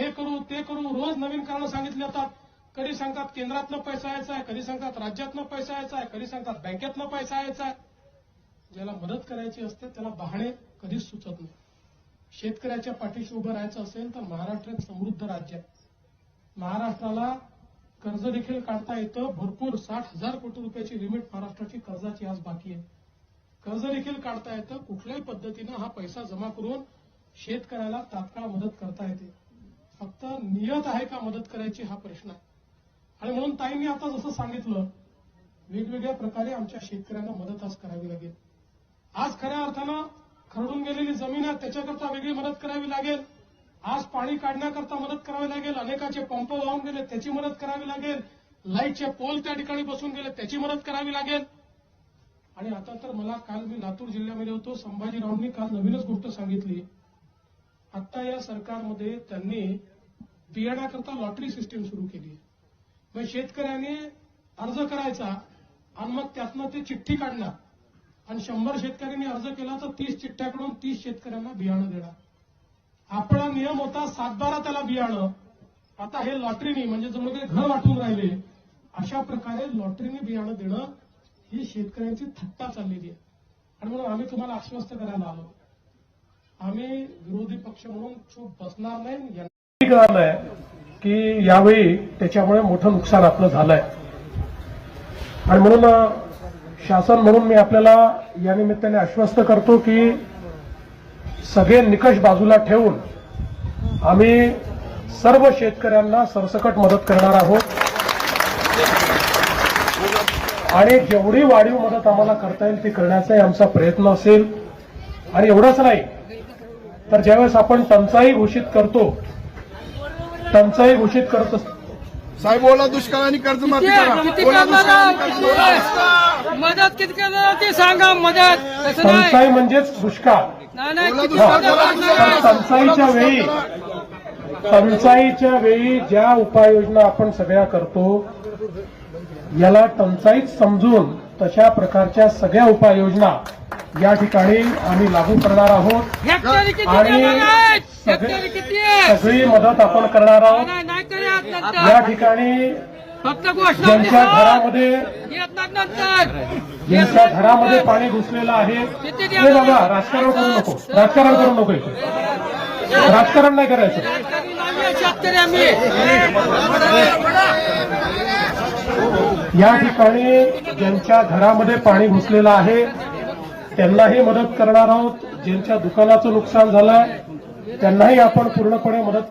हे करू ते करू, रोज नवीन कारणं सांगितली जातात. कधी सांगतात केंद्रातनं पैसा यायचा आहे, कधी सांगतात राज्यातनं पैसा यायचा आहे, कधी सांगतात बँकेतनं पैसा यायचा आहे. ज्याला मदत करायची असते त्याला बहाणे कधीच सुचत नाही. शेतकऱ्याच्या पाठीशी उभं राहायचं असेल तर महाराष्ट्र एक समृद्ध राज्य आहे. महाराष्ट्राला कर्ज देखील काढता येतं. भरपूर 60,000 कोटी रुपयाची लिमिट महाराष्ट्राची कर्जाची आज बाकी आहे. कर्ज देखील काढता येतं. कुठल्याही पद्धतीनं हा पैसा जमा करून शेतकऱ्याला तात्काळ मदत करता येते. फक्त नियत आहे का मदत करायची हा प्रश्न आहे. आणि म्हणून ताईंनी आता जसं सांगितलं, वेगवेगळ्या प्रकारे आमच्या शेतकऱ्यांना मदत आज करावी लागेल. आज खऱ्या अर्थानं खरडून गेलेली जमीन आहे त्याच्याकरता वेगळी मदत करावी लागेल. आज पाणी काढण्याकरता मदत करावी लागेल. अनेकाचे पंप वाहून गेले त्याची मदत करावी लागेल. लाईटचे पोल त्या ठिकाणी बसून गेले त्याची मदत करावी लागेल. आणि आता तर मला काल मी लातूर जिल्ह्यामध्ये होतो, संभाजीरावांनी काल नवीनच गोष्ट सांगितली. आता या सरकारमध्ये त्यांनी बियाण्याकरता लॉटरी सिस्टीम सुरू केली. मग शेतकऱ्याने अर्ज करायचा आणि मग त्यातनं ते चिठ्ठी काढणार आणि 100 शेतकऱ्यांनी अर्ज केला तर 30 चिठ्ठ्याकडून 30 शेतकऱ्यांना बियाणं देणार. आपला नियम होता 7-12 त्याला बियाणं. आता हे लॉटरीनी म्हणजे जणू काही घर वाटून राहिले. अशा प्रकारे लॉटरीने बियाणं देणं ही शेतकऱ्यांची थट्टा चाललेली आहे. आणि म्हणून आम्ही तुम्हाला आश्वस्त करायला आलो, आम्ही विरोधी पक्ष म्हणून चूप बसणार नाही. की यावेळी त्याच्यामुळे मोठं नुकसान आपलं झालंय आणि म्हणून शासन म्हणून मी आपल्याला या निमित्ताने आश्वस्त करतो की सगळे निकष बाजूला ठेवून आम्ही सर्व शेतकऱ्यांना सरसकट मदत करणार आहोत. आणि जेवढी वाढीव मदत आम्हाला करता येईल ती करण्याचाही आमचा प्रयत्न असेल. आणि एवढंच नाही तर ज्यावेळेस आपण टंचाई घोषित करतो साहेब बोला, दुष्काळ आणि कर्जमाफी करा. मदत किती करणार ते सांगा. मदत टंचाई म्हणजेच दुष्काळ. टंचाईच्या वेळी ज्या उपाययोजना आपण सगळ्या करतो याला टंचाईच समजून तशा प्रकारच्या सगळ्या उपाययोजना या ठिकाणी आम्ही लागू करणार आहोत आणि सगळी मदत आपण करणार आहोत. या ठिकाणी ज्यांच्या घरामध्ये पाणी घुसलेलं आहे ते बघा, राजकारण करू नको, राजकारण नाही करायचं. या ठिकाणी ज्यांच्या घरामध्ये पाणी घुसलेलं आहे त्यांनाही मदत करणार आहोत. ज्यांच्या दुकानाचं नुकसान झालंय त्यांनाही आपण पूर्णपणे मदत